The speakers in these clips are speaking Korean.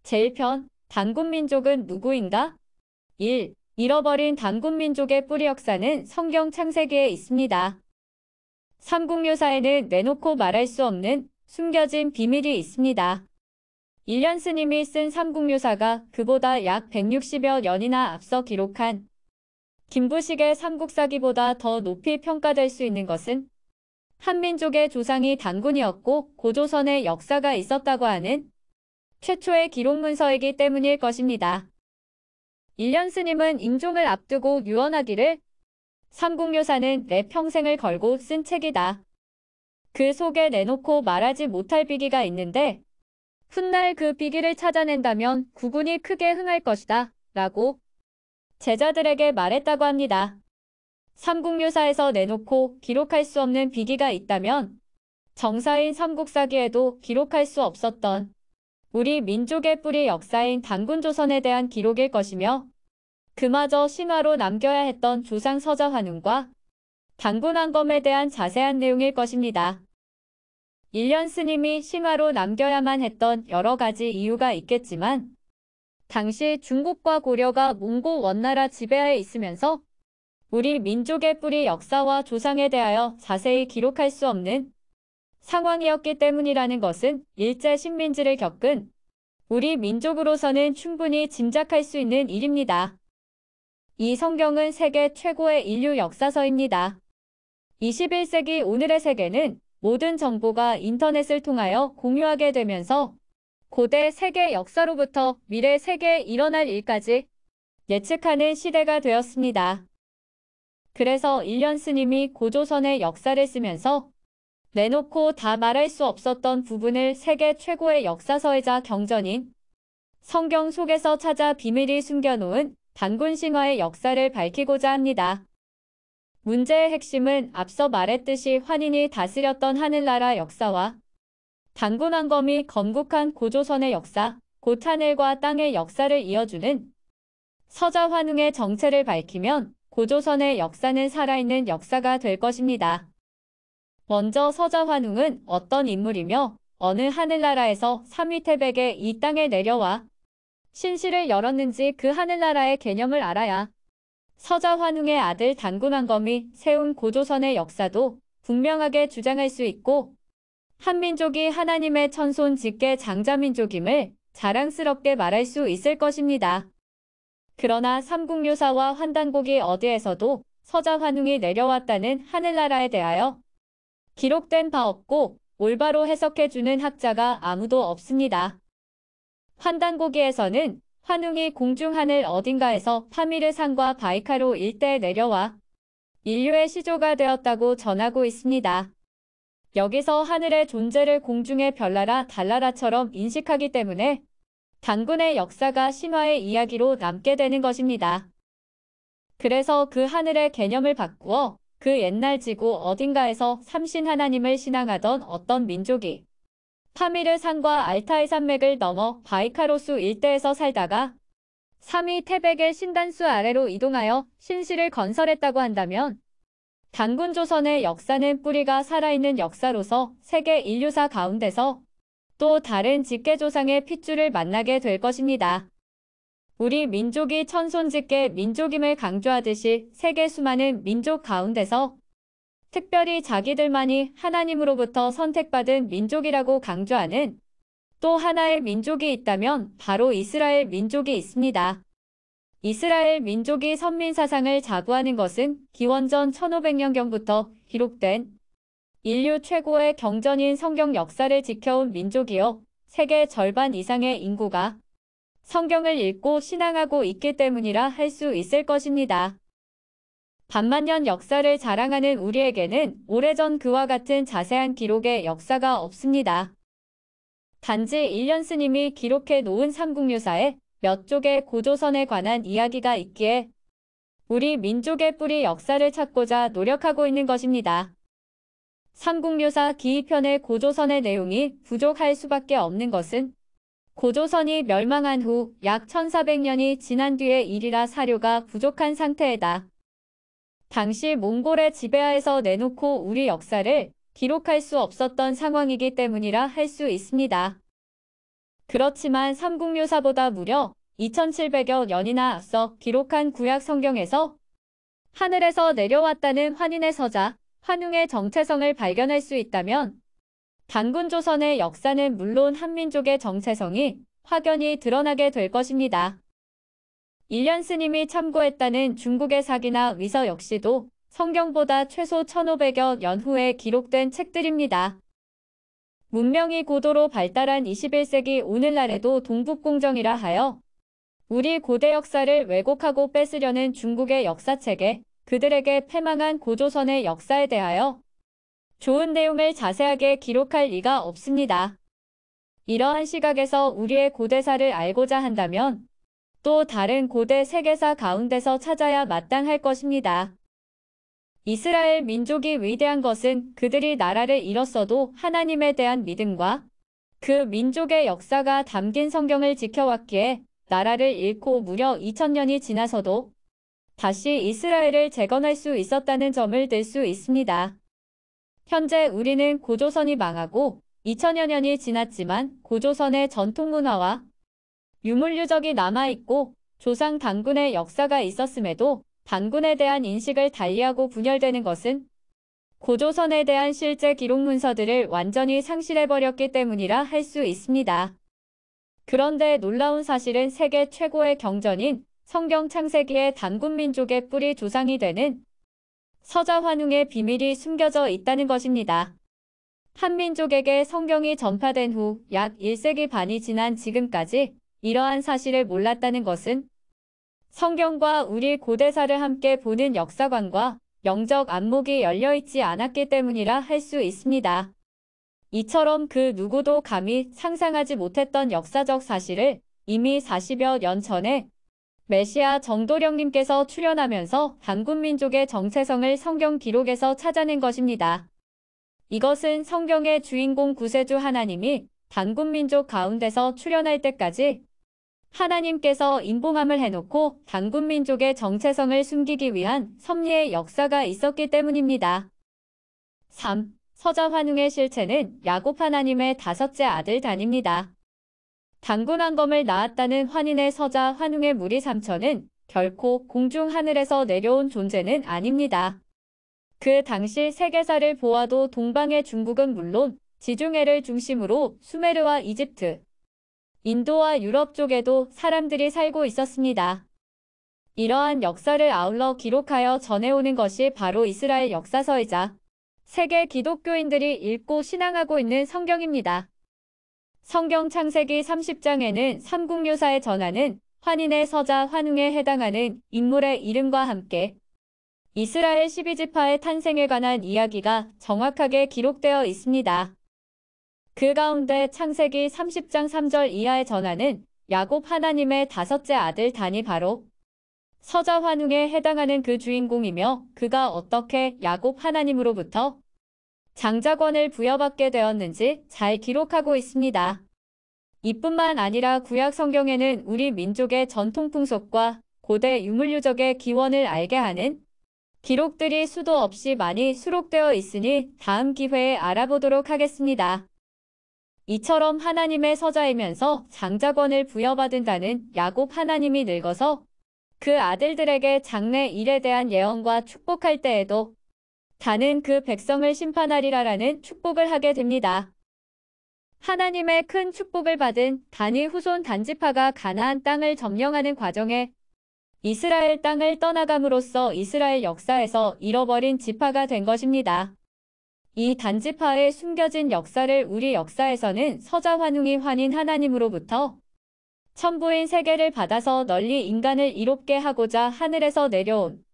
제1편 단군민족은 누구인가? 1. 잃어버린 단군민족의 뿌리 역사는 성경 창세기에 있습니다. 삼국유사에는 내놓고 말할 수 없는 숨겨진 비밀이 있습니다. 일련 스님이 쓴 삼국유사가 그보다 약 160여 년이나 앞서 기록한 김부식의 삼국사기보다 더 높이 평가될 수 있는 것은 한민족의 조상이 단군이었고 고조선의 역사가 있었다고 하는 최초의 기록 문서이기 때문일 것입니다. 일련 스님은 임종을 앞두고 유언하기를 삼국유사는 내 평생을 걸고 쓴 책이다. 그 속에 내놓고 말하지 못할 비기가 있는데 훗날 그 비기를 찾아낸다면 국운이 크게 흥할 것이다. 라고 제자들에게 말했다고 합니다. 삼국유사에서 내놓고 기록할 수 없는 비기가 있다면 정사인 삼국사기에도 기록할 수 없었던 우리 민족의 뿌리 역사인 단군조선에 대한 기록일 것이며 그마저 신화로 남겨야 했던 조상 서자환웅과 단군한검에 대한 자세한 내용일 것입니다. 일련 스님이 신화로 남겨야만 했던 여러 가지 이유가 있겠지만 당시 중국과 고려가 몽고 원나라 지배하에 있으면서 우리 민족의 뿌리 역사와 조상에 대하여 자세히 기록할 수 없는 상황이었기 때문이라는 것은 일제 식민지를 겪은 우리 민족으로서는 충분히 짐작할 수 있는 일입니다. 이 성경은 세계 최고의 인류 역사서입니다. 21세기 오늘의 세계는 모든 정보가 인터넷을 통하여 공유하게 되면서 고대 세계 역사로부터 미래 세계에 일어날 일까지 예측하는 시대가 되었습니다. 그래서 일련 스님이 고조선의 역사를 쓰면서 내놓고 다 말할 수 없었던 부분을 세계 최고의 역사서이자 경전인 성경 속에서 찾아 비밀이 숨겨놓은 단군 신화의 역사를 밝히고자 합니다. 문제의 핵심은 앞서 말했듯이 환인이 다스렸던 하늘나라 역사와 단군한검이 건국한 고조선의 역사, 곧 하늘과 땅의 역사를 이어주는 서자환웅의 정체를 밝히면 고조선의 역사는 살아있는 역사가 될 것입니다. 먼저 서자환웅은 어떤 인물이며 어느 하늘나라에서 삼위태백에 이 땅에 내려와 신실을 열었는지 그 하늘나라의 개념을 알아야 서자환웅의 아들 단군한검이 세운 고조선의 역사도 분명하게 주장할 수 있고 한민족이 하나님의 천손 직계 장자민족임을 자랑스럽게 말할 수 있을 것입니다. 그러나 삼국유사와 환단곡이 어디에서도 서자환웅이 내려왔다는 하늘나라에 대하여 기록된 바 없고 올바로 해석해주는 학자가 아무도 없습니다. 환단고기에서는 환웅이 공중하늘 어딘가에서 파미르산과 바이카로 일대에 내려와 인류의 시조가 되었다고 전하고 있습니다. 여기서 하늘의 존재를 공중의 별나라 달나라처럼 인식하기 때문에 단군의 역사가 신화의 이야기로 남게 되는 것입니다. 그래서 그 하늘의 개념을 바꾸어 그 옛날 지구 어딘가에서 삼신 하나님을 신앙하던 어떤 민족이 파미르산과 알타이 산맥을 넘어 바이카로수 일대에서 살다가 삼위 태백의 신단수 아래로 이동하여 신실을 건설했다고 한다면 단군조선의 역사는 뿌리가 살아있는 역사로서 세계 인류사 가운데서 또 다른 직계조상의 핏줄을 만나게 될 것입니다. 우리 민족이 천손직계 민족임을 강조하듯이 세계 수많은 민족 가운데서 특별히 자기들만이 하나님으로부터 선택받은 민족이라고 강조하는 또 하나의 민족이 있다면 바로 이스라엘 민족이 있습니다. 이스라엘 민족이 선민사상을 자부하는 것은 기원전 1500년경부터 기록된 인류 최고의 경전인 성경 역사를 지켜온 민족이요. 세계 절반 이상의 인구가 성경을 읽고 신앙하고 있기 때문이라 할 수 있을 것입니다. 반만년 역사를 자랑하는 우리에게는 오래전 그와 같은 자세한 기록의 역사가 없습니다. 단지 일련 스님이 기록해 놓은 삼국유사에 몇 쪽의 고조선에 관한 이야기가 있기에 우리 민족의 뿌리 역사를 찾고자 노력하고 있는 것입니다. 삼국유사 기이편의 고조선의 내용이 부족할 수밖에 없는 것은 고조선이 멸망한 후 약 1400년이 지난 뒤의 일이라 사료가 부족한 상태이다. 당시 몽골의 지배하에서 내놓고 우리 역사를 기록할 수 없었던 상황이기 때문이라 할 수 있습니다. 그렇지만 삼국유사보다 무려 2700여 년이나 앞서 기록한 구약 성경에서 하늘에서 내려왔다는 환인의 서자, 환웅의 정체성을 발견할 수 있다면 단군조선의 역사는 물론 한민족의 정체성이 확연히 드러나게 될 것입니다. 일련 스님이 참고했다는 중국의 사기나 위서 역시도 성경보다 최소 1500여 년 후에 기록된 책들입니다. 문명이 고도로 발달한 21세기 오늘날에도 동북공정이라 하여 우리 고대 역사를 왜곡하고 뺏으려는 중국의 역사책에 그들에게 패망한 고조선의 역사에 대하여 좋은 내용을 자세하게 기록할 리가 없습니다. 이러한 시각에서 우리의 고대사를 알고자 한다면 또 다른 고대 세계사 가운데서 찾아야 마땅할 것입니다. 이스라엘 민족이 위대한 것은 그들이 나라를 잃었어도 하나님에 대한 믿음과 그 민족의 역사가 담긴 성경을 지켜왔기에 나라를 잃고 무려 2000년이 지나서도 다시 이스라엘을 재건할 수 있었다는 점을 들 수 있습니다. 현재 우리는 고조선이 망하고 2000여 년이 지났지만 고조선의 전통문화와 유물유적이 남아있고 조상 단군의 역사가 있었음에도 단군에 대한 인식을 달리하고 분열되는 것은 고조선에 대한 실제 기록 문서들을 완전히 상실해버렸기 때문이라 할 수 있습니다. 그런데 놀라운 사실은 세계 최고의 경전인 성경 창세기의 단군민족의 뿌리 조상이 되는 서자환웅의 비밀이 숨겨져 있다는 것입니다. 한민족에게 성경이 전파된 후 약 1세기 반이 지난 지금까지 이러한 사실을 몰랐다는 것은 성경과 우리 고대사를 함께 보는 역사관과 영적 안목이 열려있지 않았기 때문이라 할 수 있습니다. 이처럼 그 누구도 감히 상상하지 못했던 역사적 사실을 이미 40여 년 전에 메시아 정도령님께서 출현하면서 단군민족의 정체성을 성경 기록에서 찾아낸 것입니다. 이것은 성경의 주인공 구세주 하나님이 단군민족 가운데서 출현할 때까지 하나님께서 인봉함을 해놓고 단군민족의 정체성을 숨기기 위한 섭리의 역사가 있었기 때문입니다. 3. 서자환웅의 실체는 야곱 하나님의 다섯째 아들 단입니다. 단군왕검을 낳았다는 환인의 서자 환웅의 무리 삼천은 결코 공중 하늘에서 내려온 존재는 아닙니다. 그 당시 세계사를 보아도 동방의 중국은 물론 지중해를 중심으로 수메르와 이집트, 인도와 유럽 쪽에도 사람들이 살고 있었습니다. 이러한 역사를 아울러 기록하여 전해오는 것이 바로 이스라엘 역사서이자 세계 기독교인들이 읽고 신앙하고 있는 성경입니다. 성경 창세기 30장에는 삼국유사에 전하는 환인의 서자 환웅에 해당하는 인물의 이름과 함께 이스라엘 12지파의 탄생에 관한 이야기가 정확하게 기록되어 있습니다. 그 가운데 창세기 30장 3절 이하에 전하는 야곱 하나님의 다섯째 아들 단이 바로 서자 환웅에 해당하는 그 주인공이며 그가 어떻게 야곱 하나님으로부터 장자권을 부여받게 되었는지 잘 기록하고 있습니다. 이뿐만 아니라 구약 성경에는 우리 민족의 전통 풍속과 고대 유물유적의 기원을 알게 하는 기록들이 수도 없이 많이 수록되어 있으니 다음 기회에 알아보도록 하겠습니다. 이처럼 하나님의 서자이면서 장자권을 부여받은다는 야곱 하나님이 늙어서 그 아들들에게 장래 일에 대한 예언과 축복할 때에도 단은 그 백성을 심판하리라라는 축복을 하게 됩니다. 하나님의 큰 축복을 받은 단의 후손 단지파가 가나안 땅을 점령하는 과정에 이스라엘 땅을 떠나감으로써 이스라엘 역사에서 잃어버린 지파가 된 것입니다. 이 단지파의 숨겨진 역사를 우리 역사에서는 서자환웅이 환인 하나님으로부터 천부인 세계를 받아서 널리 인간을 이롭게 하고자 하늘에서 내려온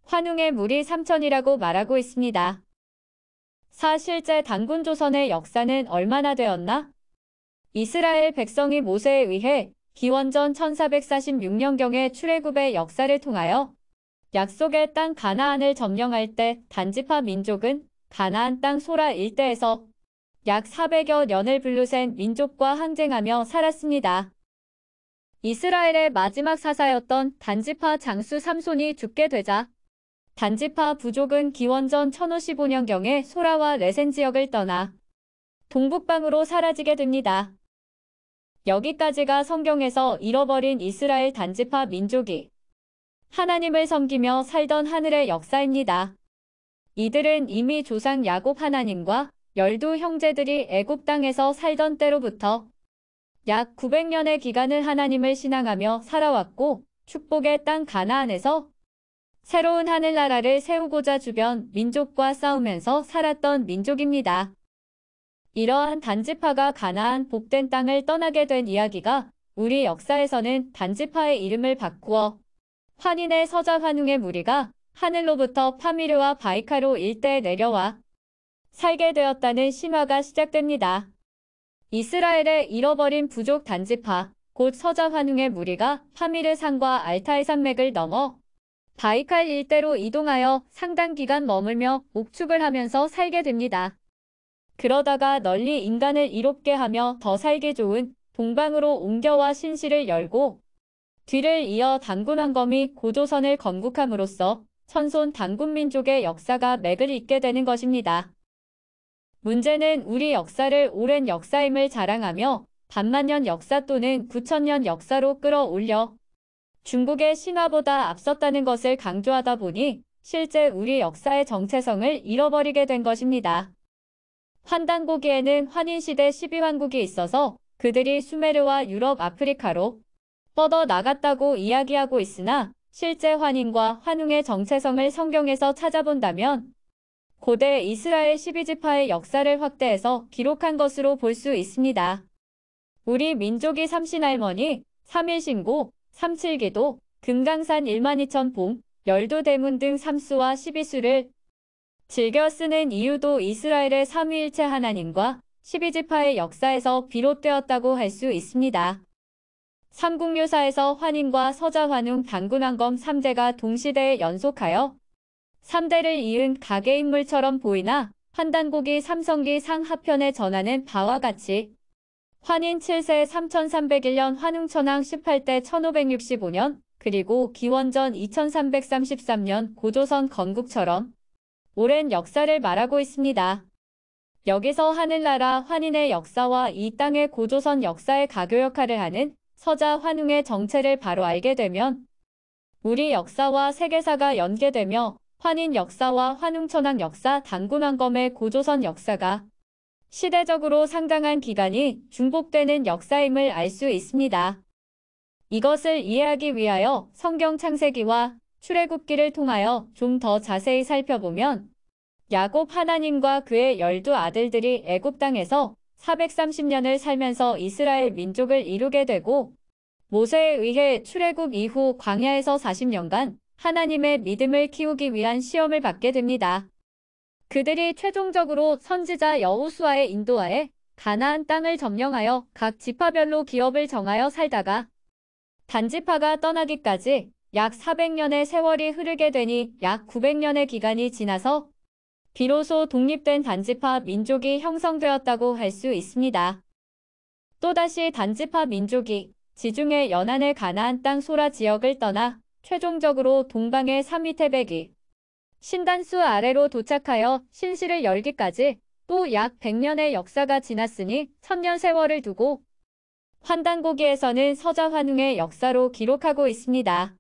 환웅의 무리 삼천이라고 말하고 있습니다. 실제 단군조선의 역사는 얼마나 되었나? 이스라엘 백성이 모세에 의해 기원전 1446년경에 출애굽의 역사를 통하여 약속의 땅 가나안을 점령할 때 단지파 민족은 가나안 땅 소라 일대에서 약 400여 년을 불루센 민족과 항쟁하며 살았습니다. 이스라엘의 마지막 사사였던 단지파 장수 삼손이 죽게 되자 단지파 부족은 기원전 1055년경에 소라와 레센 지역을 떠나 동북방으로 사라지게 됩니다. 여기까지가 성경에서 잃어버린 이스라엘 단지파 민족이 하나님을 섬기며 살던 하늘의 역사입니다. 이들은 이미 조상 야곱 하나님과 12 형제들이 애굽 땅에서 살던 때로부터 약 900년의 기간을 하나님을 신앙하며 살아왔고 축복의 땅 가나안에서 새로운 하늘나라를 세우고자 주변 민족과 싸우면서 살았던 민족입니다. 이러한 단지파가 가나안 복된 땅을 떠나게 된 이야기가 우리 역사에서는 단지파의 이름을 바꾸어 환인의 서자 환웅의 무리가 하늘로부터 파미르와 바이카로 일대에 내려와 살게 되었다는 신화가 시작됩니다. 이스라엘의 잃어버린 부족 단지파, 곧 서자 환웅의 무리가 파미르 산과 알타이 산맥을 넘어 바이칼 일대로 이동하여 상당 기간 머물며 목축을 하면서 살게 됩니다. 그러다가 널리 인간을 이롭게 하며 더 살기 좋은 동방으로 옮겨와 신실을 열고 뒤를 이어 단군왕검이 고조선을 건국함으로써 천손 단군민족의 역사가 맥을 잇게 되는 것입니다. 문제는 우리 역사를 오랜 역사임을 자랑하며 반만년 역사 또는 9천년 역사로 끌어올려 중국의 신화보다 앞섰다는 것을 강조하다 보니 실제 우리 역사의 정체성을 잃어버리게 된 것입니다. 환단고기에는 환인시대 12왕국이 있어서 그들이 수메르와 유럽, 아프리카로 뻗어 나갔다고 이야기하고 있으나 실제 환인과 환웅의 정체성을 성경에서 찾아본다면 고대 이스라엘 12지파의 역사를 확대해서 기록한 것으로 볼 수 있습니다. 우리 민족이 삼신할머니, 삼일신고, 삼칠기도, 금강산 12,000봉, 열도대문 등 삼수와 12수를 즐겨 쓰는 이유도 이스라엘의 삼위일체 하나님과 12지파의 역사에서 비롯되었다고 할 수 있습니다. 삼국유사에서 환인과 서자환웅, 단군왕검 3대가 동시대에 연속하여 3대를 이은 가계 인물처럼 보이나 환단고기 삼성기 상하편에 전하는 바와 같이 환인 7세 3301년 환웅천황 18대 1565년 그리고 기원전 2333년 고조선 건국처럼 오랜 역사를 말하고 있습니다. 여기서 하늘나라 환인의 역사와 이 땅의 고조선 역사의 가교 역할을 하는 서자 환웅의 정체를 바로 알게 되면 우리 역사와 세계사가 연계되며 환인 역사와 환웅천황 역사, 단군왕검의 고조선 역사가 시대적으로 상당한 기간이 중복되는 역사임을 알 수 있습니다. 이것을 이해하기 위하여 성경 창세기와 출애굽기를 통하여 좀 더 자세히 살펴보면 야곱 하나님과 그의 12 아들들이 애굽 땅에서 430년을 살면서 이스라엘 민족을 이루게 되고 모세에 의해 출애굽 이후 광야에서 40년간 하나님의 믿음을 키우기 위한 시험을 받게 됩니다. 그들이 최종적으로 선지자 여호수아의 인도하에 가나안 땅을 점령하여 각 지파별로 기업을 정하여 살다가 단지파가 떠나기까지 약 400년의 세월이 흐르게 되니 약 900년의 기간이 지나서 비로소 독립된 단지파 민족이 형성되었다고 할 수 있습니다. 또다시 단지파 민족이 지중해 연안의 가나안 땅 소라 지역을 떠나 최종적으로 동방의 삼위태백이 신단수 아래로 도착하여 신실을 열기까지 또 약 100년의 역사가 지났으니 1000년 세월을 두고 환단고기에서는 서자환웅의 역사로 기록하고 있습니다.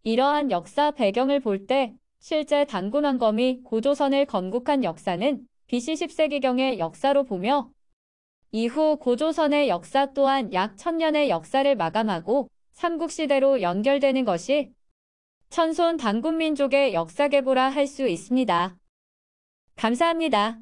이러한 역사 배경을 볼 때 실제 단군왕검이 고조선을 건국한 역사는 BC 10세기경의 역사로 보며 이후 고조선의 역사 또한 약 1000년의 역사를 마감하고 삼국시대로 연결되는 것이 천손 단군민족의 역사계보라 할 수 있습니다. 감사합니다.